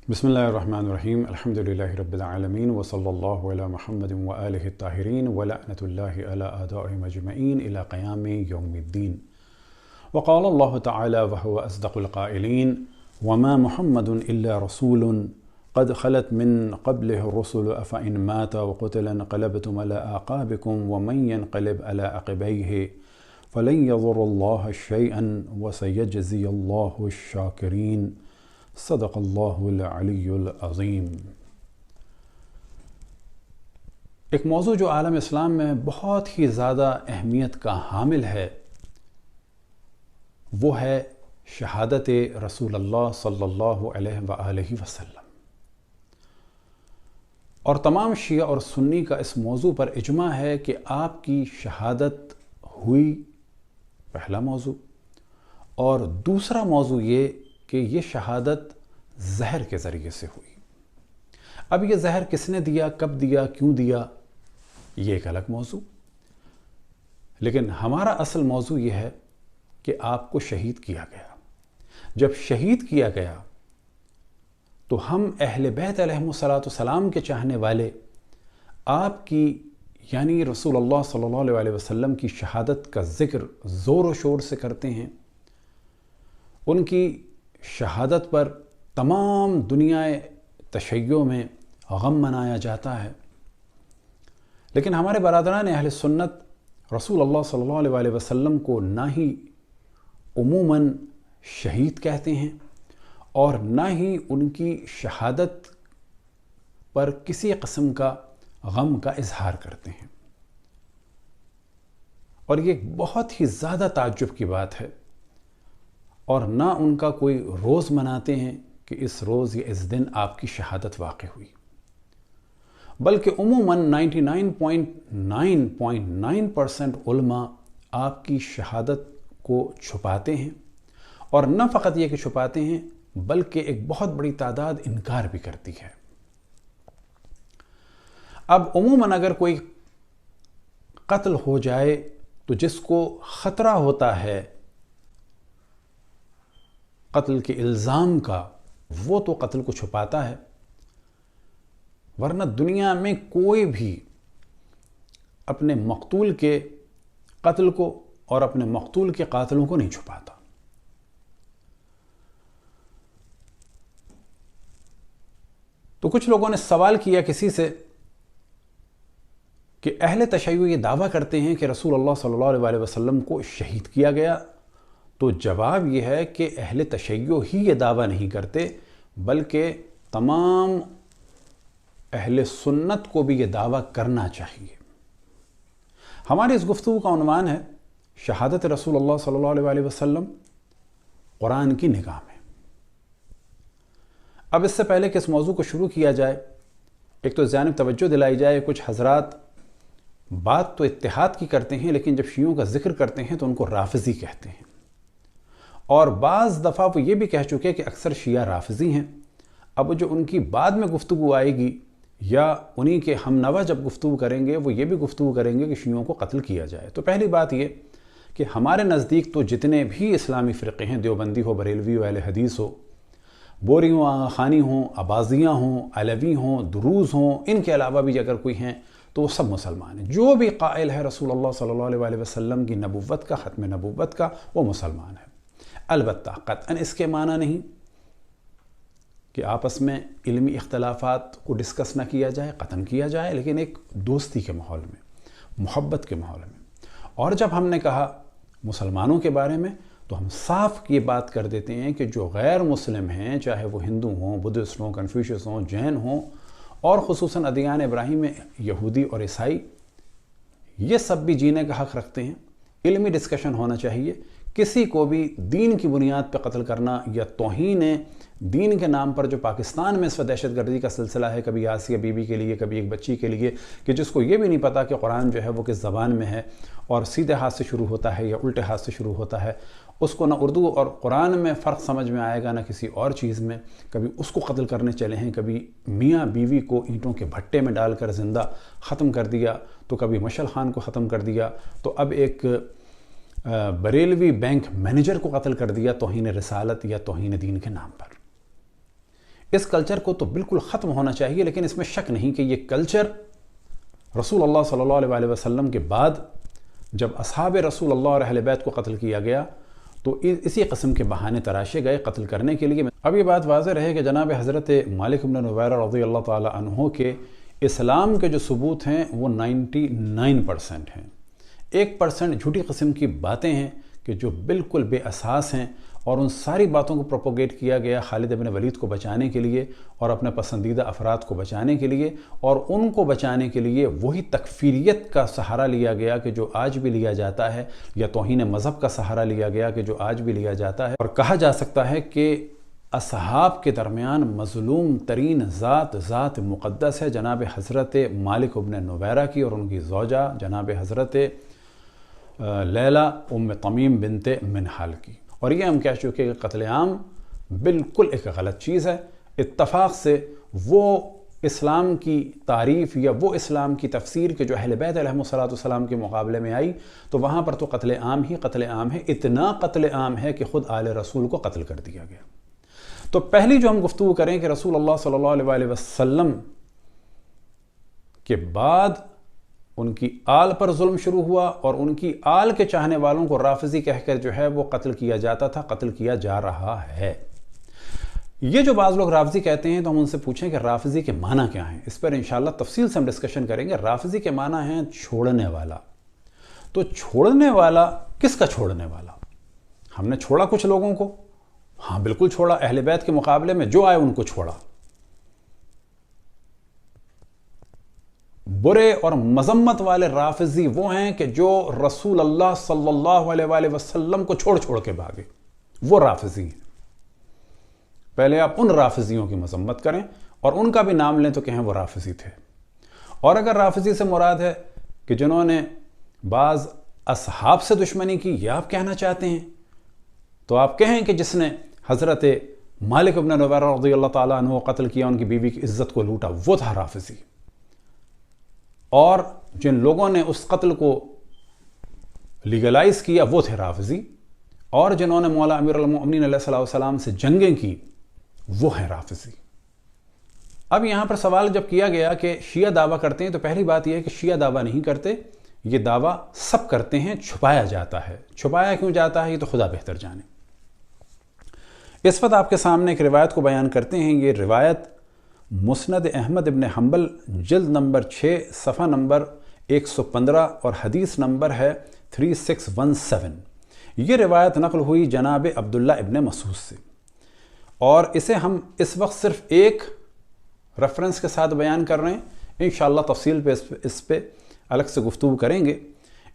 بسم اللہ الرحمن الرحیم الحمد للہ رب العالمین وصلی اللہ علی محمد وآلہ الطاہرین ولعنۃ اللہ علی اعدائهم اجمعین الی قیام یوم الدین وقال اللہ تعالی وهو اصدق القائلین وما محمد الا رسول قد خلت من قبله الرسل افإن مات وقتل انقلبتم على اعقابكم ومن ينقلب على عقبيه فلن يضر الله شيئا وسيجزي الله الشاكرين صدق اللہ العلی العظیم۔ ایک موضوع جو عالم اسلام میں بہت ہی زیادہ اہمیت کا حامل ہے وہ ہے شہادت رسول اللہ صلی اللہ علیہ وآلہ وسلم، اور تمام شیعہ اور سنی کا اس موضوع پر اجماع ہے کہ آپ کی شہادت ہوئی، پہلا موضوع۔ اور دوسرا موضوع یہ کہ یہ شہادت زہر کے ذریعے سے ہوئی۔ اب یہ زہر کس نے دیا، کب دیا، کیوں دیا، یہ ایک الگ موضوع، لیکن ہمارا اصل موضوع یہ ہے کہ آپ کو شہید کیا گیا۔ جب شہید کیا گیا تو ہم اہل بیت علیہم السلام کے چاہنے والے آپ کی یعنی رسول اللہ صلی اللہ علیہ وسلم کی شہادت کا ذکر زور و شور سے کرتے ہیں۔ ان کی شہادت پر تمام دنیا تشیع میں غم منایا جاتا ہے، لیکن ہمارے برادران اہل سنت رسول اللہ صلی اللہ علیہ وسلم کو نہ ہی عموماً شہید کہتے ہیں اور نہ ہی ان کی شہادت پر کسی قسم کا غم کا اظہار کرتے ہیں، اور یہ ایک بہت ہی زیادہ تعجب کی بات ہے۔ اور نہ ان کا کوئی روز مناتے ہیں کہ اس روز یا اس دن آپ کی شہادت واقع ہوئی، بلکہ عموماً 99.9% علماء آپ کی شہادت کو چھپاتے ہیں، اور نہ فقط یہ کہ چھپاتے ہیں بلکہ ایک بہت بڑی تعداد انکار بھی کرتی ہے۔ اب عموماً اگر کوئی قتل ہو جائے تو جس کو خطرہ ہوتا ہے قتل کے الزام کا، وہ تو قتل کو چھپاتا ہے، ورنہ دنیا میں کوئی بھی اپنے مقتول کے قتل کو اور اپنے مقتول کے قاتلوں کو نہیں چھپاتا۔ تو کچھ لوگوں نے سوال کیا کسی سے کہ اہل تشیع یہ دعویٰ کرتے ہیں کہ رسول اللہ صلی اللہ علیہ وسلم کو شہید کیا گیا، تو جواب یہ ہے کہ اہل تشیع ہی یہ دعویٰ نہیں کرتے بلکہ تمام اہل سنت کو بھی یہ دعویٰ کرنا چاہیے۔ ہماری اس گفتگو کا عنوان ہے شہادت رسول اللہ صلی اللہ علیہ وسلم قرآن کی نگاہ میں۔ اب اس سے پہلے کہ اس موضوع کو شروع کیا جائے، ایک تو اس جانب توجہ دلائی جائے، کچھ حضرات بات تو اتحاد کی کرتے ہیں لیکن جب شیعوں کا ذکر کرتے ہیں تو ان کو رافضی کہتے ہیں، اور بعض دفعہ وہ یہ بھی کہہ چکے کہ اکثر شیعہ رافضی ہیں۔ اب جو ان کی بعد میں گفتگو آئے گی یا انہی کے ہم نوا جب گفتگو کریں گے وہ یہ بھی گفتگو کریں گے کہ شیعوں کو قتل کیا جائے۔ تو پہلی بات یہ کہ ہمارے نزدیک تو جتنے بھی اسلامی فرقے ہیں، دیوبندی ہو، بریلوی ہو، اہل حدیث ہو، بوری ہوں، آغا خانی ہوں، عباضیہ ہوں، علوی ہوں، دروز ہوں، ان کے علاوہ بھی اگر کوئی ہیں تو وہ سب مسلمان ہیں۔ جو بھی قائل ہے رسول اللہ صلی اللہ علیہ وسلم کی نبوت کا، ختم نبوت کا، وہ مسلمان ہے۔ البتہ قطعاً اس کے معنی نہیں کہ آپس میں علمی اختلافات کو ڈسکس نہ کیا جائے، قطعاً کیا جائے، لیکن ایک دوستی کے ماحول میں، محبت کے ماحول میں۔ اور جب ہم نے کہا مسلمانوں کے بارے میں تو ہم صاف یہ بات کر دیتے ہیں کہ جو غیر مسلم ہیں، چاہے وہ ہندو ہوں، بدھسٹ ہوں، کنفیوشس ہوں، جین ہوں، اور خصوصاً ادیان ابراہیم میں یہودی اور عیسائی، یہ سب بھی جینے کا حق رکھتے ہیں۔ علمی ڈسکشن ہونا چاہیے۔ کسی کو بھی دین کی بنیاد پہ قتل کرنا یا توہین دین کے نام پر جو پاکستان میں اس وقت دہشت گردی کا سلسلہ ہے، کبھی آسیہ بی بی کے لیے، کبھی ایک بچی کے لیے، کہ جس کو یہ بھی نہیں پتا کہ قرآن جو ہے وہ کس زبان میں ہے اور سیدھے ہاتھ سے شروع ہوتا ہے یا الٹے ہاتھ سے شروع ہوتا ہے، اس کو نہ اردو اور قرآن میں فرق سمجھ میں آئے گا نہ کسی اور چیز میں۔ کبھی اس کو قتل کرنے چلے ہیں، کبھی میاں بیوی کو اینٹوں کے بھٹے میں ڈال کر زندہ ختم کر دیا، تو کبھی مشعل خان کو ختم کر دیا، تو اب ایک بریلوی بینک مینیجر کو قتل کر دیا توہین رسالت یا توہین دین کے نام پر۔ اس کلچر کو تو بالکل ختم ہونا چاہیے، لیکن اس میں شک نہیں کہ یہ کلچر رسول اللہ صلی اللہ علیہ وسلم کے بعد جب اصحاب رسول اللہ اور اہل بیت کو قتل کیا گیا تو اسی قسم کے بہانے تراشے گئے قتل کرنے کے لیے۔ اب یہ بات واضح رہے کہ جناب حضرت مالک بن نویرہ رضی اللہ تعالی عنہ کے اسلام کے جو ثبوت ہیں وہ 99% ہیں۔ 1% جھوٹی قسم کی باتیں ہیں کہ جو بالکل بے اساس ہیں، اور ان ساری باتوں کو پروپوگیٹ کیا گیا خالد بن ولید کو بچانے کے لیے اور اپنے پسندیدہ افراد کو بچانے کے لیے، اور ان کو بچانے کے لیے وہی تکفیریت کا سہارا لیا گیا کہ جو آج بھی لیا جاتا ہے، یا توہین مذہب کا سہارا لیا گیا کہ جو آج بھی لیا جاتا ہے، اور کہا جا سکتا ہے کہ اصحاب کے درمیان مظلوم ترین ذات مقدس ہے جناب حضرت مالک بن نویرہ کی اور ان کی زوجہ جناب حضرت لیلہ ام تمیم بنت منہال کی۔ اور یہ ہم کہہ چکے کہ قتل عام بالکل ایک غلط چیز ہے۔ اتفاق سے وہ اسلام کی تعریف یا وہ اسلام کی تفسیر کہ جو اہل بیت علیہم السلام کے مقابلے میں آئی، تو وہاں پر تو قتل عام ہی قتل عام ہے، اتنا قتل عام ہے کہ خود آل رسول کو قتل کر دیا گیا۔ تو پہلی جو ہم گفتگو کریں کہ رسول اللہ صلی اللہ علیہ وسلم کے بعد ان کی آل پر ظلم شروع ہوا، اور ان کی آل کے چاہنے والوں کو رافضی کہہ کر جو ہے وہ قتل کیا جاتا تھا، قتل کیا جا رہا ہے۔ یہ جو بعض لوگ رافضی کہتے ہیں تو ہم ان سے پوچھیں کہ رافضی کے معنی کیا ہیں، اس پر انشاءاللہ تفصیل سے ہم ڈسکشن کریں گے۔ رافضی کے معنی ہیں چھوڑنے والا۔ تو چھوڑنے والا کس کا چھوڑنے والا؟ ہم نے چھوڑا کچھ لوگوں کو، ہاں بالکل چھوڑا، اہل بیت کے مقابلے میں جو آئے ان کو چھوڑا۔ برے اور مذمت والے رافضی وہ ہیں کہ جو رسول اللہ صلی اللہ علیہ وسلم کو چھوڑ کے بھاگے، وہ رافضی ہیں۔ پہلے آپ ان رافضیوں کی مذمت کریں اور ان کا بھی نام لیں تو کہیں وہ رافضی تھے۔ اور اگر رافضی سے مراد ہے کہ جنہوں نے بعض اصحاب سے دشمنی کی، یہ آپ کہنا چاہتے ہیں، تو آپ کہیں کہ جس نے حضرت مالک بن نویرہ رضی اللہ تعالیٰ عنہ قتل کیا، ان کی بیوی کی عزت کو لوٹا، وہ تھا رافضی۔ اور جن لوگوں نے اس قتل کو لیگلائز کیا وہ تھے رافضی، اور جنہوں نے مولا امیر المؤمنین علیہ السلام سے جنگیں کی وہ ہیں رافضی۔ اب یہاں پر سوال جب کیا گیا کہ شیعہ دعویٰ کرتے ہیں، تو پہلی بات یہ ہے کہ شیعہ دعویٰ نہیں کرتے، یہ دعویٰ سب کرتے ہیں، چھپایا جاتا ہے۔ چھپایا کیوں جاتا ہے یہ تو خدا بہتر جانے۔ اس وقت آپ کے سامنے ایک روایت کو بیان کرتے ہیں۔ یہ روایت مسند احمد ابن حنبل جلد نمبر 6 صفحہ نمبر 115 اور حدیث نمبر ہے 3617۔ یہ روایت نقل ہوئی جناب عبداللہ ابن مسعود سے، اور اسے ہم اس وقت صرف ایک ریفرنس کے ساتھ بیان کر رہے ہیں، انشاءاللہ تفصیل پہ اس پہ الگ سے گفتگو کریں گے۔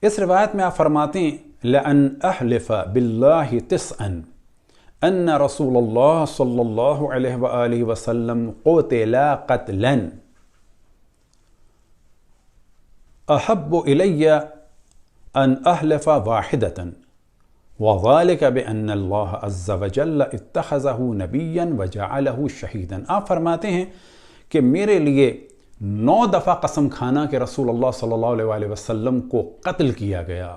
اس روایت میں آپ فرماتے ہیں لَأَنْ أَحْلِفَ بِاللَّهِ تِسْعًا ان رسول اللہ صلی اللہ علیہ وآلہ وسلم قتل قتلا احب الی ان احلف واحدة وذلك بان اللہ عز وجل اتخذہ نبیا وجعلہ شہیدا۔ آپ فرماتے ہیں کہ میرے لیے 9 دفعہ قسم کھانا کہ رسول اللہ صلی اللہ علیہ وسلم کو قتل کیا گیا،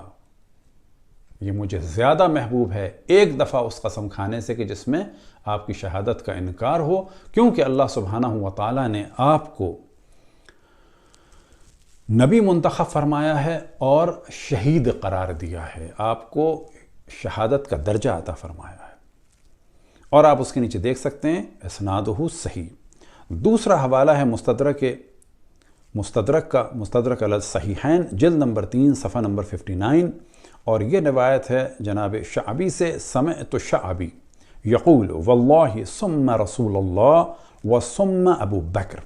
یہ مجھے زیادہ محبوب ہے ایک دفعہ اس قسم کھانے سے کہ جس میں آپ کی شہادت کا انکار ہو، کیونکہ اللہ سبحانہ و تعالیٰ نے آپ کو نبی منتخب فرمایا ہے اور شہید قرار دیا ہے، آپ کو شہادت کا درجہ عطا فرمایا ہے، اور آپ اس کے نیچے دیکھ سکتے ہیں اسنادہ صحیح۔ دوسرا حوالہ ہے مستدرک علی الصحیحین جلد نمبر 3 صفحہ نمبر 59، اور یہ روایت ہے جناب شعبی سے، سمعت شعبی یقول واللہ ثم رسول اللہ وثم ابو بکر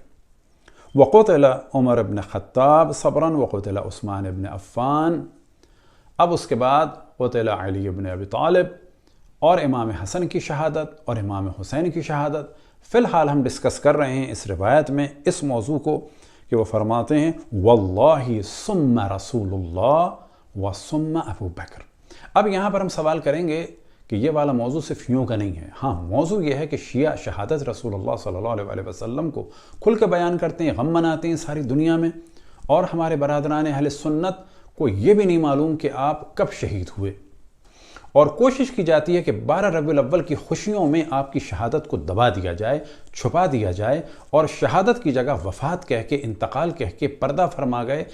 وقتل عمر بن خطاب صبرا وقتل عثمان بن عفان۔ اب اس کے بعد قتل علی بن ابی طالب، اور امام حسن کی شہادت اور امام حسین کی شہادت۔ فی الحال ہم ڈسکس کر رہے ہیں اس روایت میں اس موضوع کو کہ وہ فرماتے ہیں واللہ ثم رسول اللہ وثم ابو بکر۔ اب یہاں پر ہم سوال کریں گے کہ یہ والا موضوع صرف یوں کا نہیں ہے، ہاں موضوع یہ ہے کہ شیعہ شہادت رسول اللہ صلی اللہ علیہ وسلم کو کھل کے بیان کرتے ہیں، غم مناتے ہیں ساری دنیا میں، اور ہمارے برادران اہل سنت کو یہ بھی نہیں معلوم کہ آپ کب شہید ہوئے، اور کوشش کی جاتی ہے کہ 12 ربیع الاول کی خوشیوں میں آپ کی شہادت کو دبا دیا جائے، چھپا دیا جائے، اور شہادت کی جگہ وفات کہہ کے، انتقال کہہ کے پردہ فرما گئے،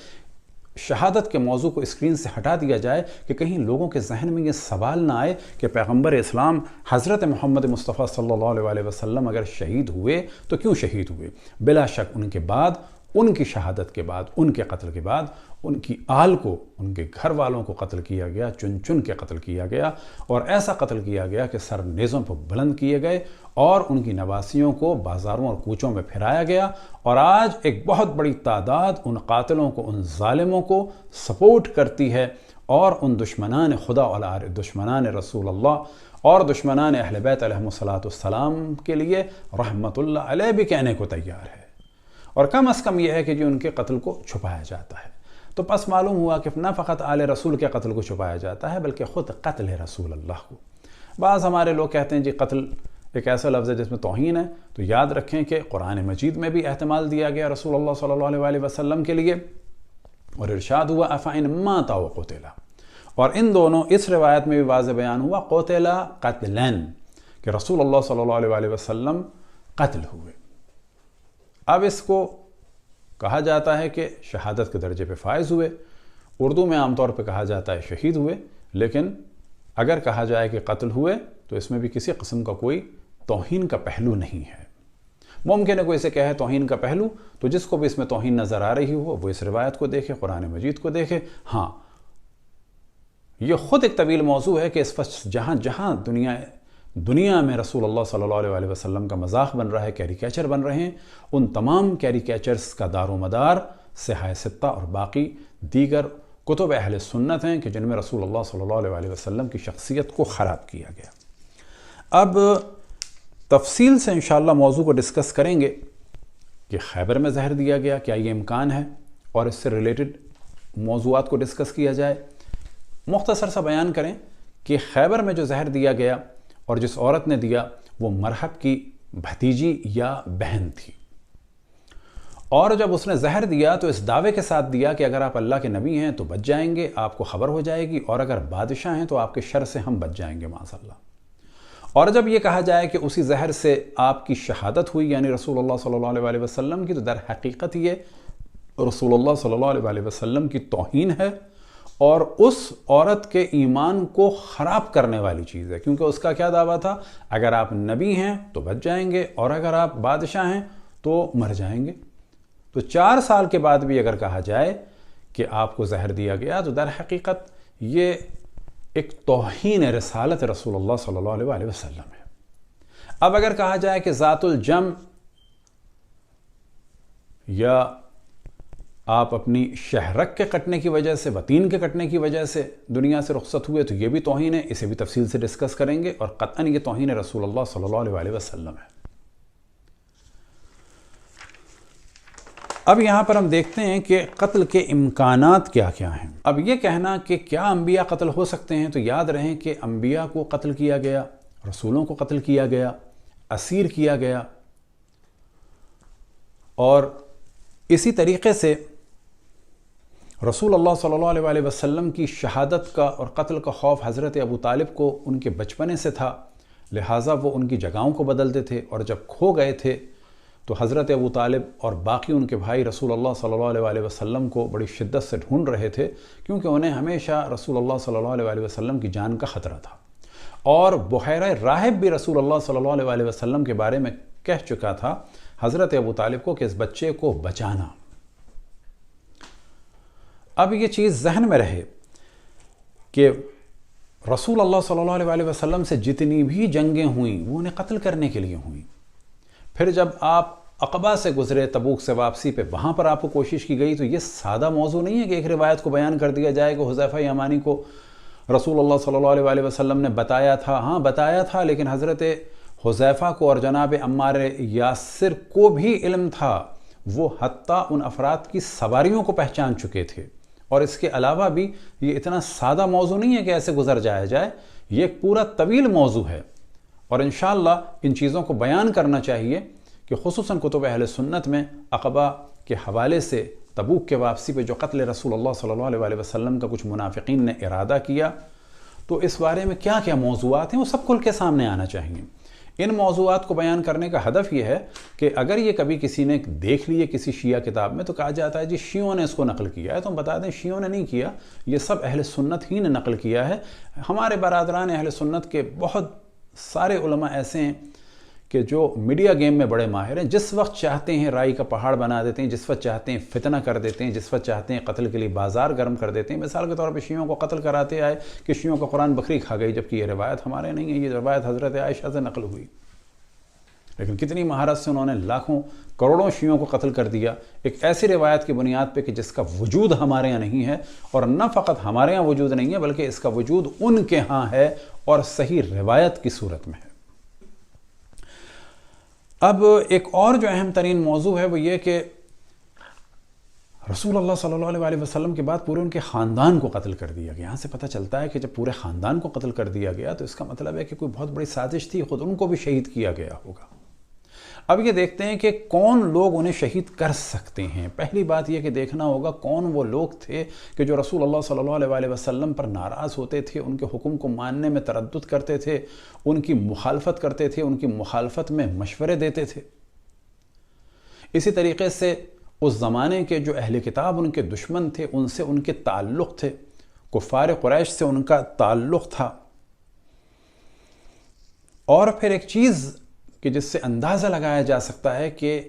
شہادت کے موضوع کو اسکرین سے ہٹا دیا جائے کہ کہیں لوگوں کے ذہن میں یہ سوال نہ آئے کہ پیغمبر اسلام حضرت محمد مصطفیٰ صلی اللہ علیہ وسلم اگر شہید ہوئے تو کیوں شہید ہوئے؟ بلا شک ان کے بعد، ان کی شہادت کے بعد، ان کے قتل کے بعد ان کی آل کو، ان کے گھر والوں کو قتل کیا گیا، چن چن کے قتل کیا گیا، اور ایسا قتل کیا گیا کہ سر نیزوں پر بلند کیے گئے اور ان کی نواسیوں کو بازاروں اور کوچوں میں پھرایا گیا، اور آج ایک بہت بڑی تعداد ان قاتلوں کو، ان ظالموں کو سپورٹ کرتی ہے، اور ان دشمنان خدا اور دشمنان رسول اللہ اور دشمنان اہل بیت علیہم السلام کے لیے رحمت اللہ علیہ بھی کہنے کو تیار ہے، اور کم از کم یہ ہے کہ جو ان کے قتل کو چھپایا جاتا ہے۔ تو پس معلوم ہوا کہ نہ فقط آل رسول کے قتل کو چھپایا جاتا ہے بلکہ خود قتل رسول اللہ کو۔ بعض ہمارے لوگ کہتے ہیں جی قتل ایک ایسا لفظ ہے جس میں توہین ہے، تو یاد رکھیں کہ قرآن مجید میں بھی احتمال دیا گیا رسول اللہ صلی اللہ علیہ وسلم کے لیے، اور ارشاد ہوا افعن مات و قتل، اور ان دونوں اس روایت میں بھی واضح بیان ہوا قتل قتلن، کہ رسول اللہ صلی اللہ علیہ وسلم قتل ہوئے۔ اب اس کو کہا جاتا ہے کہ شہادت کے درجے پہ فائز ہوئے، اردو میں عام طور پہ کہا جاتا ہے شہید ہوئے، لیکن اگر کہا جائے کہ قتل ہوئے تو اس میں بھی کسی قسم کا کوئی توہین کا پہلو نہیں ہے۔ ممکن ہے کوئی اسے کہے توہین کا پہلو، تو جس کو بھی اس میں توہین نظر آ رہی ہو وہ اس روایت کو دیکھے، قرآن مجید کو دیکھے۔ ہاں، یہ خود ایک طویل موضوع ہے کہ اس وقت جہاں جہاں دنیا میں رسول اللہ صلی اللہ علیہ وسلم کا مذاق بن رہا ہے، کیریکیچر بن رہے ہیں، ان تمام کیریکیچرز کا دار و مدار صحاح ستہ اور باقی دیگر کتب اہل سنت ہیں کہ جن میں رسول اللہ صلی اللہ علیہ وسلم کی شخصیت کو خراب کیا گیا۔ اب تفصیل سے انشاءاللہ موضوع کو ڈسکس کریں گے کہ خیبر میں زہر دیا گیا، کیا یہ امکان ہے، اور اس سے ریلیٹڈ موضوعات کو ڈسکس کیا جائے۔ مختصر سا بیان کریں کہ خیبر میں جو زہر دیا گیا اور جس عورت نے دیا وہ مرحب کی بھتیجی یا بہن تھی، اور جب اس نے زہر دیا تو اس دعوے کے ساتھ دیا کہ اگر آپ اللہ کے نبی ہیں تو بچ جائیں گے، آپ کو خبر ہو جائے گی، اور اگر بادشاہ ہیں تو آپ کے شر سے ہم بچ جائیں گے معاذ اللہ۔ اور جب یہ کہا جائے کہ اسی زہر سے آپ کی شہادت ہوئی، یعنی رسول اللہ صلی اللہ علیہ وسلم کی، تو در حقیقت یہ رسول اللہ صلی اللہ علیہ وسلم کی توہین ہے اور اس عورت کے ایمان کو خراب کرنے والی چیز ہے، کیونکہ اس کا کیا دعویٰ تھا؟ اگر آپ نبی ہیں تو بچ جائیں گے، اور اگر آپ بادشاہ ہیں تو مر جائیں گے۔ تو 4 سال کے بعد بھی اگر کہا جائے کہ آپ کو زہر دیا گیا تو در حقیقت یہ ایک توہین رسالت رسول اللہ صلی اللہ علیہ وسلم ہے۔ اب اگر کہا جائے کہ ذات الجم یا آپ اپنی شہرک کے کٹنے کی وجہ سے، وطین کے کٹنے کی وجہ سے دنیا سے رخصت ہوئے تو یہ بھی توہین ہے، اسے بھی تفصیل سے ڈسکس کریں گے، اور قطعاً یہ توہین رسول اللہ صلی اللہ علیہ وسلم ہے۔ اب یہاں پر ہم دیکھتے ہیں کہ قتل کے امکانات کیا کیا ہیں۔ اب یہ کہنا کہ کیا انبیاء قتل ہو سکتے ہیں، تو یاد رہیں کہ انبیاء کو قتل کیا گیا، رسولوں کو قتل کیا گیا، اسیر کیا گیا، اور اسی طریقے سے رسول اللہ صلی اللہ علیہ وسلم کی شہادت کا اور قتل کا خوف حضرت ابو طالب کو ان کے بچپنے سے تھا، لہٰذا وہ ان کی جگہوں کو بدلتے تھے، اور جب کھو گئے تھے تو حضرت ابو طالب اور باقی ان کے بھائی رسول اللہ صلی اللہ علیہ وسلم کو بڑی شدت سے ڈھونڈ رہے تھے، کیونکہ انہیں ہمیشہ رسول اللہ صلی اللہ علیہ وسلم کی جان کا خطرہ تھا، اور بحیرہ راہب بھی رسول اللہ صلی اللہ علیہ وسلم کے بارے میں کہہ چکا تھا حضرت ابو طالب کو کہ اس بچے کو بچانا۔ اب یہ چیز ذہن میں رہے کہ رسول اللہ صلی اللہ علیہ وسلم سے جتنی بھی جنگیں ہوئیں وہ انہیں قتل کرنے کے لیے ہوئیں، پھر جب آپ عقبہ سے گزرے، تبوک سے واپسی پہ، وہاں پر آپ کو کوشش کی گئی، تو یہ سادہ موضوع نہیں ہے کہ ایک روایت کو بیان کر دیا جائے کہ حذیفہ یمانی کو رسول اللہ صلی اللہ علیہ وسلم نے بتایا تھا۔ ہاں بتایا تھا، لیکن حضرت حذیفہ کو اور جناب عمار یاسر کو بھی علم تھا، وہ حتیٰ ان افراد کی سواریوں کو پہچان چکے تھے، اور اس کے علاوہ بھی یہ اتنا سادہ موضوع نہیں ہے کہ ایسے گزر جایا جائے، یہ ایک پورا طویل موضوع ہے، اور انشاءاللہ ان چیزوں کو بیان کرنا چاہیے کہ خصوصاً کتب اہل سنت میں عقبہ کے حوالے سے تبوک کے واپسی پہ جو قتل رسول اللہ صلی اللہ علیہ وسلم کا کچھ منافقین نے ارادہ کیا، تو اس بارے میں کیا کیا موضوعات ہیں وہ سب کھل کے سامنے آنا چاہیے۔ ان موضوعات کو بیان کرنے کا ہدف یہ ہے کہ اگر یہ کبھی کسی نے دیکھ لیے کسی شیعہ کتاب میں تو کہا جاتا ہے جی شیعوں نے اس کو نقل کیا ہے، تو ہم بتا دیں شیعوں نے نہیں کیا، یہ سب اہل سنت ہی نے نقل کیا ہے۔ ہمارے برادران اہل سنت کے بہت سارے علماء ایسے ہیں کہ جو میڈیا گیم میں بڑے ماہر ہیں، جس وقت چاہتے ہیں رائی کا پہاڑ بنا دیتے ہیں، جس وقت چاہتے ہیں فتنہ کر دیتے ہیں، جس وقت چاہتے ہیں قتل کے لیے بازار گرم کر دیتے ہیں۔ مثال کے طور پہ شیعوں کو قتل کراتے آئے کہ شیعوں کا قرآن بکری کھا گئی، جبکہ یہ روایت ہمارے نہیں ہے، یہ روایت حضرت عائشہ سے نقل ہوئی، لیکن کتنی مہارت سے انہوں نے لاکھوں کروڑوں شیعوں کو قتل کر دیا ایک ایسی روایت کی بنیاد پہ کہ جس کا وجود ہمارے یہاں نہیں ہے، اور نہ فقط ہمارے یہاں وجود نہیں ہے بلکہ اس کا وجود ان کے ہاں ہے اور صحیح روایت کی صورت میں ہے۔ اب ایک اور جو اہم ترین موضوع ہے وہ یہ کہ رسول اللہ صلی اللہ علیہ وسلم کے بعد پورے ان کے خاندان کو قتل کر دیا گیا۔ یہاں سے پتہ چلتا ہے کہ جب پورے خاندان کو قتل کر دیا گیا تو اس کا مطلب ہے کہ کوئی بہت بڑی سازش تھی، خود ان کو بھی شہید کیا گیا ہوگا۔ اب یہ دیکھتے ہیں کہ کون لوگ انہیں شہید کر سکتے ہیں۔ پہلی بات یہ کہ دیکھنا ہوگا کون وہ لوگ تھے کہ جو رسول اللہ صلی اللہ علیہ وسلم پر ناراض ہوتے تھے، ان کے حکم کو ماننے میں تردد کرتے تھے، ان کی مخالفت کرتے تھے، ان کی مخالفت میں مشورے دیتے تھے۔ اسی طریقے سے اس زمانے کے جو اہل کتاب ان کے دشمن تھے، ان سے ان کے تعلق تھے، کفار قریش سے ان کا تعلق تھا۔ اور پھر ایک چیز کہ جس سے اندازہ لگایا جا سکتا ہے کہ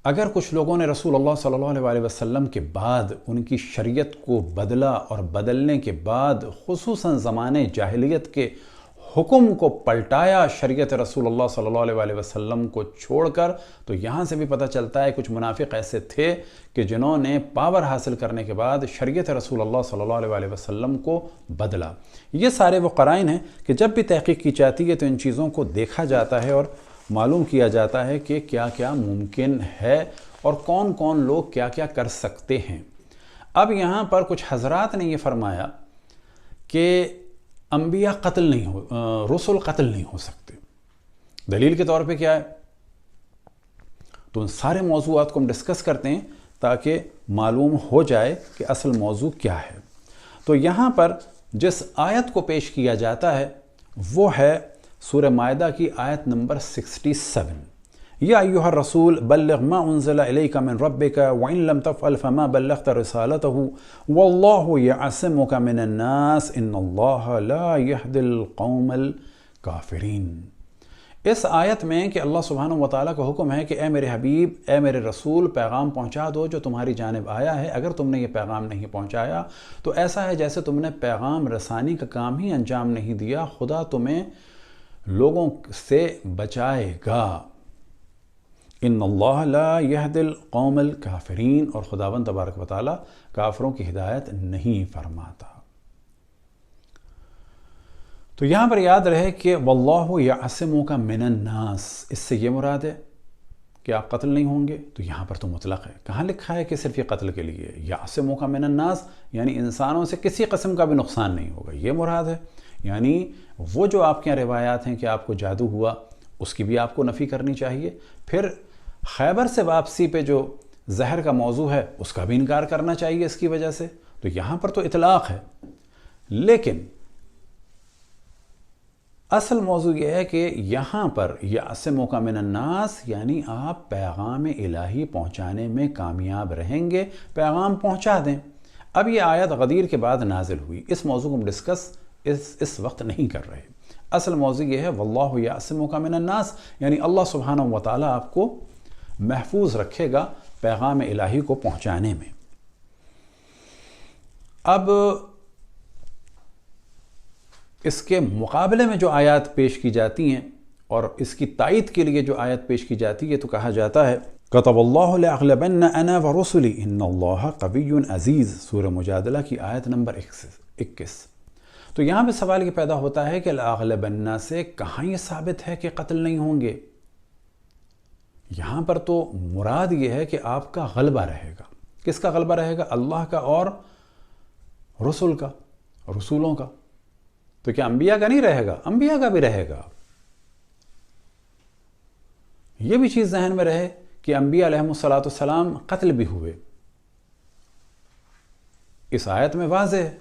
اگر کچھ لوگوں نے رسول اللہ صلی اللہ علیہ وسلم کے بعد ان کی شریعت کو بدلا اور بدلنے کے بعد خصوصاً زمانے جاہلیت کے حکم کو پلٹایا شریعت رسول اللہ صلی اللہ علیہ وسلم کو چھوڑ کر، تو یہاں سے بھی پتہ چلتا ہے کچھ منافق ایسے تھے کہ جنہوں نے پاور حاصل کرنے کے بعد شریعت رسول اللہ صلی اللہ علیہ وسلم کو بدلا۔ یہ سارے وہ قرائن ہیں کہ جب بھی تحقیق کی جاتی ہے تو ان چیزوں کو دیکھا جاتا ہے اور معلوم کیا جاتا ہے کہ کیا کیا ممکن ہے اور کون کون لوگ کیا کیا کر سکتے ہیں۔ اب یہاں پر کچھ حضرات نے یہ فرمایا کہ انبیاء قتل نہیں ہو رسول قتل نہیں ہو سکتے، دلیل کے طور پہ کیا ہے؟ تو ان سارے موضوعات کو ہم ڈسکس کرتے ہیں تاکہ معلوم ہو جائے کہ اصل موضوع کیا ہے۔ تو یہاں پر جس آیت کو پیش کیا جاتا ہے وہ ہے سورہ مائدہ کی آیت نمبر 67۔ یا ایھا الرسول بلغ ما انزل الیک من ربک وان لم تفعل فما بلغت رسالته واللہ یعصمک من الناس ان اللہ لا یہدی القوم الکافرین۔ اس آیت میں کہ اللہ سبحانہ وتعالیٰ کا حکم ہے کہ اے میرے حبیب، اے میرے رسول، پیغام پہنچا دو جو تمہاری جانب آیا ہے۔ اگر تم نے یہ پیغام نہیں پہنچایا تو ایسا ہے جیسے تم نے پیغام رسانی کا کام ہی انجام نہیں دیا، خدا تمہیں لوگوں سے بچائے گا۔ ان اللہ لا یہدی القوم الکافرین، اور خداوند تبارک و تعالیٰ کافروں کی ہدایت نہیں فرماتا۔ تو یہاں پر یاد رہے کہ واللہ یعصمک من الناس، اس سے یہ مراد ہے کہ آپ قتل نہیں ہوں گے، تو یہاں پر تو مطلق ہے۔ کہاں لکھا ہے کہ صرف یہ قتل کے لیے؟ یعصمک من الناس یعنی انسانوں سے کسی قسم کا بھی نقصان نہیں ہوگا، یہ مراد ہے۔ یعنی وہ جو آپ کے یہاں روایات ہیں کہ آپ کو جادو ہوا، اس کی بھی آپ کو نفی کرنی چاہیے۔ پھر خیبر سے واپسی پہ جو زہر کا موضوع ہے اس کا بھی انکار کرنا چاہیے اس کی وجہ سے۔ تو یہاں پر تو اطلاق ہے، لیکن اصل موضوع یہ ہے کہ یہاں پر یعصمک من الناس یعنی آپ پیغام الہی پہنچانے میں کامیاب رہیں گے، پیغام پہنچا دیں۔ اب یہ آیت غدیر کے بعد نازل ہوئی، اس موضوع کو ہم ڈسکس اس وقت نہیں کر رہے۔ اصل موضوع یہ ہے واللہ یعصمک من الناس یعنی اللہ سبحانہ وتعالیٰ آپ کو محفوظ رکھے گا پیغام الہی کو پہنچانے میں۔ اب اس کے مقابلے میں جو آیات پیش کی جاتی ہیں اور اس کی تائید کے لیے جو آیت پیش کی جاتی ہے تو کہا جاتا ہے کتب اللہ لأغلبن انا ورسلی ان اللہ قوی عزیز، سورہ مجادلہ کی آیت نمبر 21۔ تو یہاں پہ سوال یہ پیدا ہوتا ہے کہ لأغلبن سے کہاں یہ ثابت ہے کہ قتل نہیں ہوں گے؟ یہاں پر تو مراد یہ ہے کہ آپ کا غلبہ رہے گا۔ کس کا غلبہ رہے گا؟ اللہ کا اور رسول کا، رسولوں کا۔ تو کیا انبیاء کا نہیں رہے گا؟ انبیاء کا بھی رہے گا۔ یہ بھی چیز ذہن میں رہے کہ انبیاء علیہم السلام قتل بھی ہوئے، اس آیت میں واضح ہے۔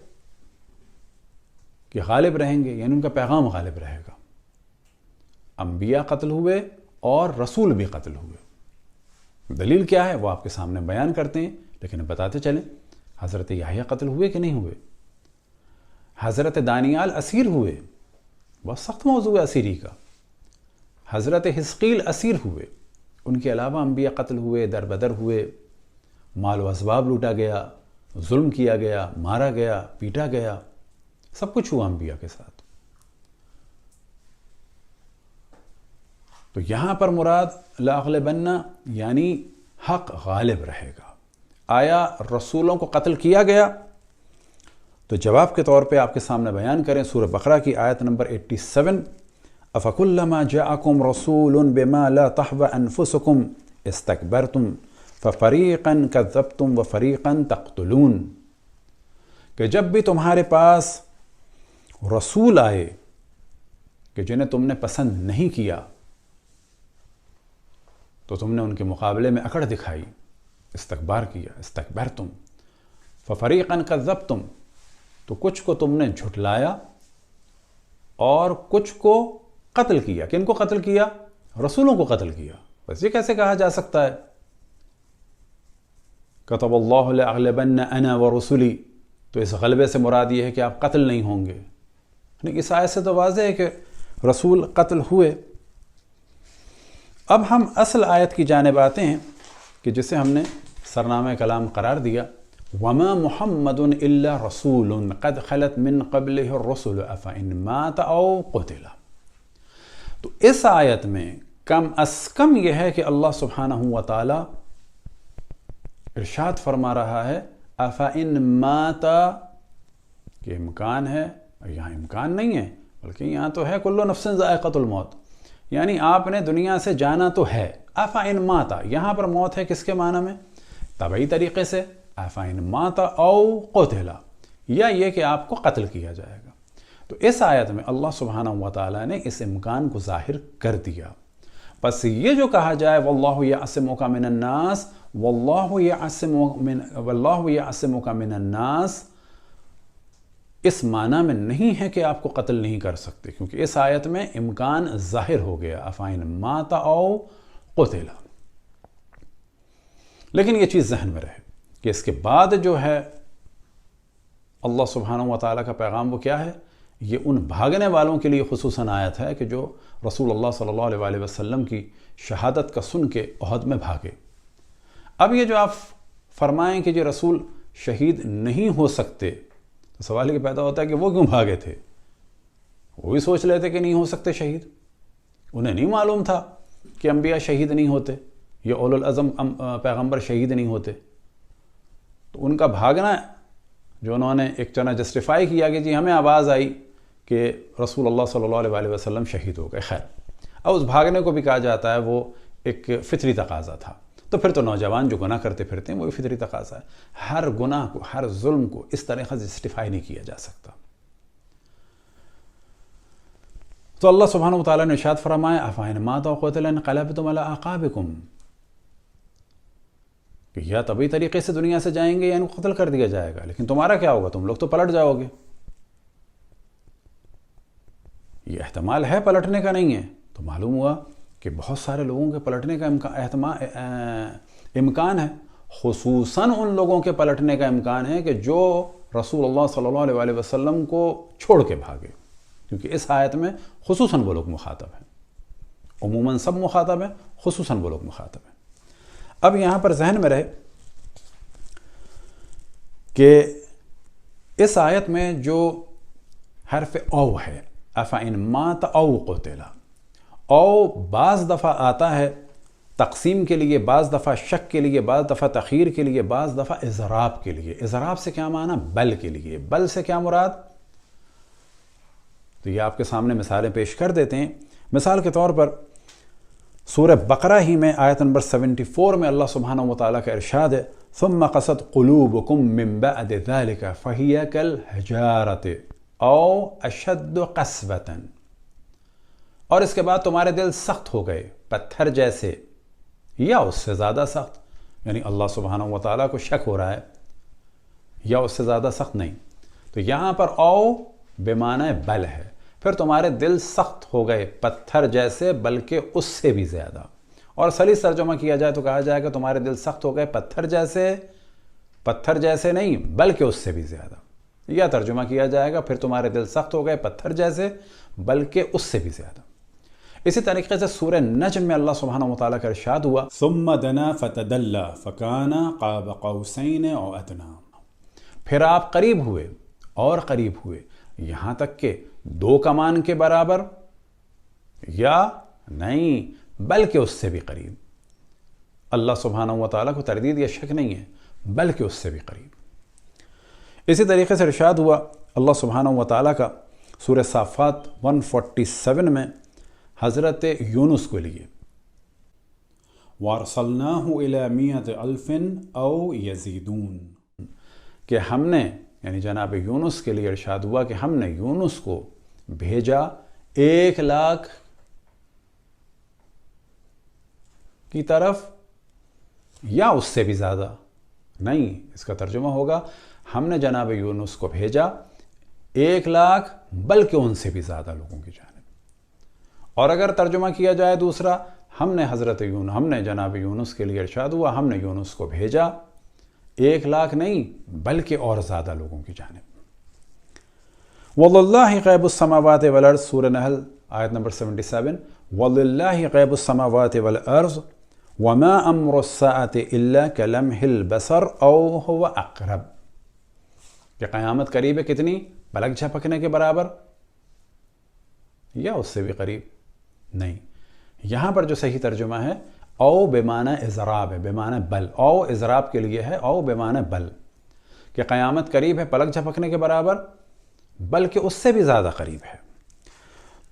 کہ غالب رہیں گے، یعنی ان کا پیغام غالب رہے گا. انبیاء قتل ہوئے اور رسول بھی قتل ہوئے. دلیل کیا ہے وہ آپ کے سامنے بیان کرتے ہیں، لیکن بتاتے چلیں. حضرت یحییٰ قتل ہوئے کہ نہیں ہوئے؟ حضرت دانیال اسیر ہوئے، بہت سخت موضوع ہے اسیری کا. حضرت حزقیل اسیر ہوئے. ان کے علاوہ انبیاء قتل ہوئے، در بدر ہوئے، مال و اسباب لوٹا گیا، ظلم کیا گیا، مارا گیا، پیٹا گیا، سب کچھ ہوا انبیاء کے ساتھ. تو یہاں پر مراد لاغلبن یعنی حق غالب رہے گا. آیا رسولوں کو قتل کیا گیا؟ تو جواب کے طور پہ آپ کے سامنے بیان کریں سورہ بقرہ کی آیت نمبر 87. أَفَكُلَّمَا جَاءَكُمْ رَسُولٌ بِمَا لَا تَحْوَى أَنفُسُكُمْ اسْتَكْبَرْتُمْ فَفَرِيقًا كَذَّبْتُمْ وَفَرِيقًا تَقْتُلُونَ. کہ جب بھی تمہارے پاس رسول آئے کہ جنہیں تم نے پسند نہیں کیا تو تم نے ان کے مقابلے میں اکڑ دکھائی، استکبار کیا. استکبرتم ففریقا کذبتم، تو کچھ کو تم نے جھٹلایا اور کچھ کو قتل کیا. کن کو قتل کیا؟ رسولوں کو قتل کیا. بس یہ کیسے کہا جا سکتا ہے کتب اللہ لأغلبن انا ورسلی؟ تو اس غلبے سے مراد یہ ہے کہ آپ قتل نہیں ہوں گے. اس آیت سے تو واضح ہے کہ رسول قتل ہوئے. اب ہم اصل آیت کی جانب آتے ہیں کہ جسے ہم نے سرنامہ کلام قرار دیا، وما محمد الا رسول قد خلت من قبله الرسل افان مات او قتل. تو اس آیت میں کم از کم یہ ہے کہ اللہ سبحانہ و تعالی ارشاد فرما رہا ہے افان مات، کہ امکان ہے، یہاں امکان نہیں ہے بلکہ یہاں تو ہے کل نفس ذائقۃ الموت، یعنی آپ نے دنیا سے جانا تو ہے. افان مات، یہاں پر موت ہے کس کے معنی میں؟ طبعی طریقے سے افان مات او قتل، یا یہ کہ آپ کو قتل کیا جائے گا. تو اس آیت میں اللہ سبحانہ و تعالیٰ نے اس امکان کو ظاہر کر دیا. پس یہ جو کہا جائے واللہ یعصمک من الناس، واللہ یعصمک من الناس، اس معنی میں نہیں ہے کہ آپ کو قتل نہیں کر سکتے، کیونکہ اس آیت میں امکان ظاہر ہو گیا افان مات او قتل. لیکن یہ چیز ذہن میں رہے کہ اس کے بعد جو ہے اللہ سبحانہ و تعالیٰ کا پیغام وہ کیا ہے؟ یہ ان بھاگنے والوں کے لیے خصوصاً آیت ہے کہ جو رسول اللہ صلی اللہ علیہ وسلم کی شہادت کا سن کے احد میں بھاگے. اب یہ جو آپ فرمائیں کہ جو رسول شہید نہیں ہو سکتے، تو سوال یہ پیدا ہوتا ہے کہ وہ کیوں بھاگے تھے؟ وہ بھی سوچ لیتے کہ نہیں ہو سکتے شہید. انہیں نہیں معلوم تھا کہ انبیاء شہید نہیں ہوتے یا اولو العزم پیغمبر شہید نہیں ہوتے. تو ان کا بھاگنا جو انہوں نے ایک چنا جسٹیفائی کیا کہ جی ہمیں آواز آئی کہ رسول اللہ صلی اللہ علیہ وسلم شہید ہو گئے. خیر، اب اس بھاگنے کو بھی کہا جاتا ہے وہ ایک فطری تقاضا تھا. تو پھر تو نوجوان جو گناہ کرتے پھرتے ہیں وہ فطری تقاضا ہے. ہر گناہ کو، ہر ظلم کو اس طریقے سے جسٹیفائی نہیں کیا جا سکتا. تو اللہ سبحانہ و تعالیٰ نے ارشاد فرمایا افان مات او قتل انقلبتم علی اعقابکم، کہ یا طبعی طریقے سے دنیا سے جائیں گے یا ان کو قتل کر دیا جائے گا، لیکن تمہارا کیا ہوگا؟ تم لوگ تو پلٹ جاؤ گے. یہ احتمال ہے، پلٹنے کا نہیں ہے. تو معلوم ہوا کہ بہت سارے لوگوں کے پلٹنے کا امکان ہے، خصوصاً ان لوگوں کے پلٹنے کا امکان ہے کہ جو رسول اللہ صلی اللہ علیہ وسلم کو چھوڑ کے بھاگے، کیونکہ اس آیت میں خصوصاً وہ لوگ مخاطب ہیں. عموماً سب مخاطب ہیں، خصوصاً وہ لوگ مخاطب ہیں. اب یہاں پر ذہن میں رہے کہ اس آیت میں جو حرف او ہے افان مات او قتل، او بعض دفعہ آتا ہے تقسیم کے لیے، بعض دفعہ شک کے لیے، بعض دفعہ تخیر کے لیے، بعض دفعہ اضراب کے لیے. اضراب سے کیا معنی؟ بل کے لیے. بل سے کیا مراد؟ تو یہ آپ کے سامنے مثالیں پیش کر دیتے ہیں. مثال کے طور پر سورہ بقرہ ہی میں آیت نمبر 74 میں اللہ سبحانہ و تعالیٰ کا ارشاد ہے ثم قست قلوبکم من بعد ذلك فہی کالحجارۃ او اشد قسوۃ، اور اس کے بعد تمہارے دل سخت ہو گئے پتھر جیسے یا اس سے زیادہ سخت. یعنی اللہ سبحانہ و تعالیٰ کو شک ہو رہا ہے یا اس سے زیادہ سخت نہیں. تو یہاں پر او بمعنی بل ہے. پھر تمہارے دل سخت ہو گئے پتھر جیسے بلکہ اس سے بھی زیادہ. اور سلیس ترجمہ کیا جائے تو کہا جائے گا تمہارے دل سخت ہو گئے پتھر جیسے نہیں بلکہ اس سے بھی زیادہ. یا ترجمہ کیا جائے گا پھر تمہارے دل سخت ہو گئے پتھر جیسے بلکہ اس سے بھی زیادہ. اسی طریقے سے سورہ نجم میں اللہ سبحانہ وتعالیٰ کا ارشاد ہوا ثم دنا فتدلى فكان قاب قوسين او ادنى. پھر آپ قریب ہوئے اور قریب ہوئے یہاں تک کہ 2 کمان کے برابر یا نہیں بلکہ اس سے بھی قریب. اللہ سبحانہ وتعالیٰ کو تردید یا شک نہیں ہے بلکہ اس سے بھی قریب. اسی طریقے سے ارشاد ہوا اللہ سبحانہ وتعالیٰ کا سورہ صافات 147 میں حضرت یونس کو لیے وارسلناه الى 100,000 او يزيدون کہ ہم نے یعنی جناب یونس کے لیے ارشاد ہوا کہ ہم نے یونس کو بھیجا 1,00,000 کی طرف یا اس سے بھی زیادہ. نہیں، اس کا ترجمہ ہوگا ہم نے جناب یونس کو بھیجا 1,00,000 بلکہ ان سے بھی زیادہ لوگوں کی جانب. اور اگر ترجمہ کیا جائے دوسرا ہم نے جناب یونس کے لیے ارشاد ہوا ہم نے یونس کو بھیجا 1,00,000 نہیں بلکہ اور زیادہ لوگوں کی جانب. وَلِلَّهِ غَيْبُ السَّمَاوَاتِ وَالْأَرْضِ سورہ نحل آیت نمبر 77 وَلِلَّهِ غَيْبُ السَّمَاوَاتِ وَالْأَرْضِ وَمَا أَمْرُ السَّاعَةِ إِلَّا كَلَمْحِ الْبَصَرِ أَوْ هُوَ أَقْرَبُ. کہ قیامت قریب ہے کتنی؟ پلک جھپکنے کے برابر یا اس سے بھی قریب. نہیں، یہاں پر جو صحیح ترجمہ ہے او بمعنی اضراب ہے، بمعنی بل. او اضراب کے لیے ہے او بمعنی بل کہ قیامت قریب ہے پلک جھپکنے کے برابر بلکہ اس سے بھی زیادہ قریب ہے.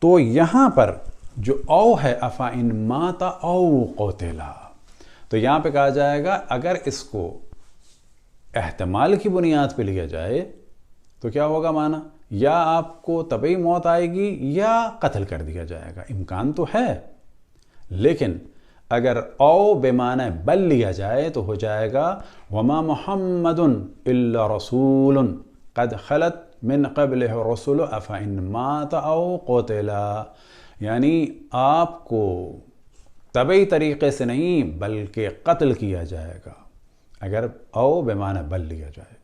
تو یہاں پر جو او ہے افَإِن مَاتَ أَوْ قُتِلَ تو یہاں پہ کہا جائے گا اگر اس کو احتمال کی بنیاد پہ لیا جائے تو کیا ہوگا معنی؟ یا آپ کو طبعی موت آئے گی یا قتل کر دیا جائے گا. امکان تو ہے لیکن اگر او بمعنی بل لیا جائے تو ہو جائے گا وما محمد الا رسول قد خلت من قبلہ الرسل افإن مات او قتل. یعنی آپ کو طبعی طریقے سے نہیں بلکہ قتل کیا جائے گا اگر او بمعنی بل لیا جائے.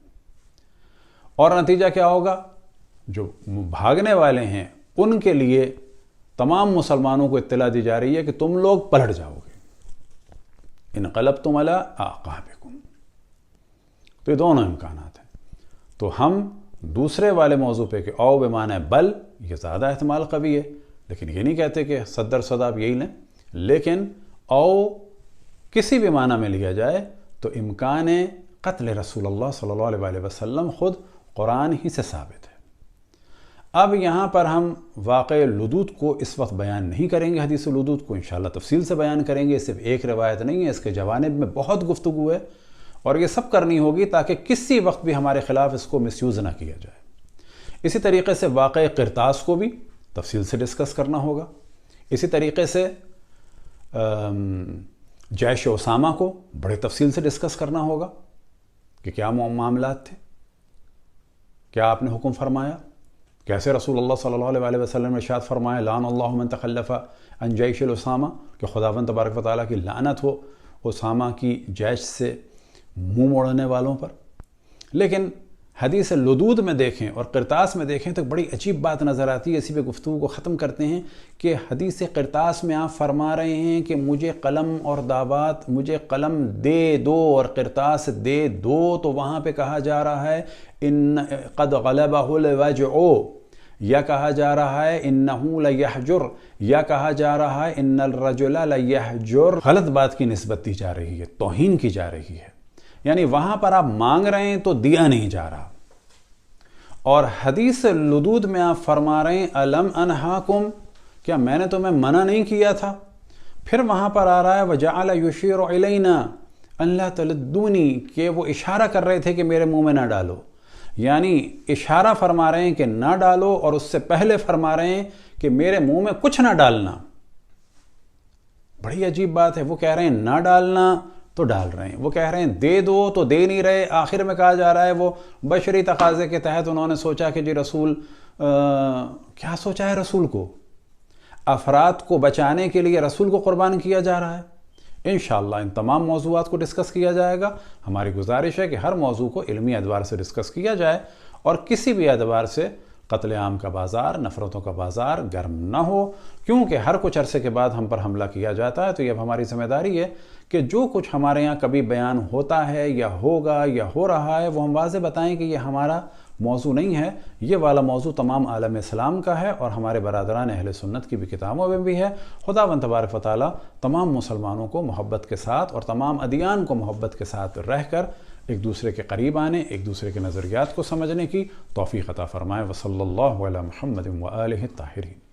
اور نتیجہ کیا ہوگا؟ جو بھاگنے والے ہیں ان کے لیے تمام مسلمانوں کو اطلاع دی جا رہی ہے کہ تم لوگ پلٹ جاؤ گے. انقلبتم علی اعقابکم. تو یہ دونوں امکانات ہیں. تو ہم دوسرے والے موضوع پہ کہ او بمعنی بل یہ زیادہ احتمال قوی ہے لیکن یہ نہیں کہتے کہ 100% آپ یہی لیں. لیکن او کسی بھی معنی میں لیا جائے تو امکان قتل رسول اللہ صلی اللہ علیہ وسلم خود قرآن ہی سے ثابت ہے. اب یہاں پر ہم واقع لدود کو اس وقت بیان نہیں کریں گے. حدیث لدود کو انشاءاللہ تفصیل سے بیان کریں گے. صرف ایک روایت نہیں ہے، اس کے جوانب میں بہت گفتگو ہے اور یہ سب کرنی ہوگی تاکہ کسی وقت بھی ہمارے خلاف اس کو مس یوز نہ کیا جائے. اسی طریقے سے واقع قرطاس کو بھی تفصیل سے ڈسکس کرنا ہوگا. اسی طریقے سے جیش اسامہ کو بڑے تفصیل سے ڈسکس کرنا ہوگا کہ کیا معاملات تھے، کیا آپ نے حکم فرمایا، کیسے رسول اللہ صلی اللہ علیہ وسلم نے ارشاد فرمایا لعن اللہ من تخلف عن جیش الاسامہ کہ خداوند تبارک و تعالیٰ کی لعنت ہو اسامہ کی جیش سے منہ موڑنے والوں پر. لیکن حدیث لدود میں دیکھیں اور قرطاس میں دیکھیں تو بڑی عجیب بات نظر آتی ہے. اسی پہ گفتگو کو ختم کرتے ہیں کہ حدیث قرطاس میں آپ فرما رہے ہیں کہ مجھے قلم اور دعوات، مجھے قلم دے دو اور قرطاس دے دو. تو وہاں پہ کہا جا رہا ہے ان قد غلبہ الوجع، یا کہا جا رہا ہے انہو لیحجر، یا کہا جا رہا ہے ان الرجل لیحجر. غلط بات کی نسبت دی جا رہی ہے، توہین کی جا رہی ہے. یعنی وہاں پر آپ مانگ رہے ہیں تو دیا نہیں جا رہا. اور حدیث لدود میں آپ فرما رہے ہیں الم انہاکم، کیا میں نے تمہیں منع نہیں کیا تھا؟ پھر وہاں پر آ رہا ہے وجعل یشیر الینا ان لا تلدونی، کہ وہ اشارہ کر رہے تھے کہ میرے منہ میں نہ ڈالو. یعنی اشارہ فرما رہے ہیں کہ نہ ڈالو اور اس سے پہلے فرما رہے ہیں کہ میرے منہ میں کچھ نہ ڈالنا. بڑی عجیب بات ہے. وہ کہہ رہے ہیں نہ ڈالنا تو ڈال رہے ہیں، وہ کہہ رہے ہیں دے دو تو دے نہیں رہے. آخر میں کہا جا رہا ہے وہ بشری تقاضے کے تحت انہوں نے سوچا کہ جی رسول کیا سوچا ہے رسول کو؟ افراد کو بچانے کے لیے رسول کو قربان کیا جا رہا ہے۔ انشاءاللہ ان تمام موضوعات کو ڈسکس کیا جائے گا۔ ہماری گزارش ہے کہ ہر موضوع کو علمی اعتبار سے ڈسکس کیا جائے اور کسی بھی اعتبار سے قتل عام کا بازار، نفرتوں کا بازار گرم نہ ہو، کیونکہ ہر کچھ عرصے کے بعد ہم پر حملہ کیا جاتا ہے۔ تو یہ اب ہماری ذمہ داری ہے کہ جو کچھ ہمارے یہاں کبھی بیان ہوتا ہے یا ہوگا یا ہو رہا ہے وہ ہم واضح بتائیں کہ یہ ہمارا موضوع نہیں ہے، یہ والا موضوع تمام عالم اسلام کا ہے اور ہمارے برادران اہل سنت کی بھی کتابوں میں بھی ہے۔ خداوند تبارک و تعالیٰ تمام مسلمانوں کو محبت کے ساتھ اور تمام ادیان کو محبت کے ساتھ رہ کر ایک دوسرے کے قریب آنے، ایک دوسرے کے نظریات کو سمجھنے کی توفیق عطا فرمائے۔ وصلی اللہ علی محمد و آلہ الطاہرین۔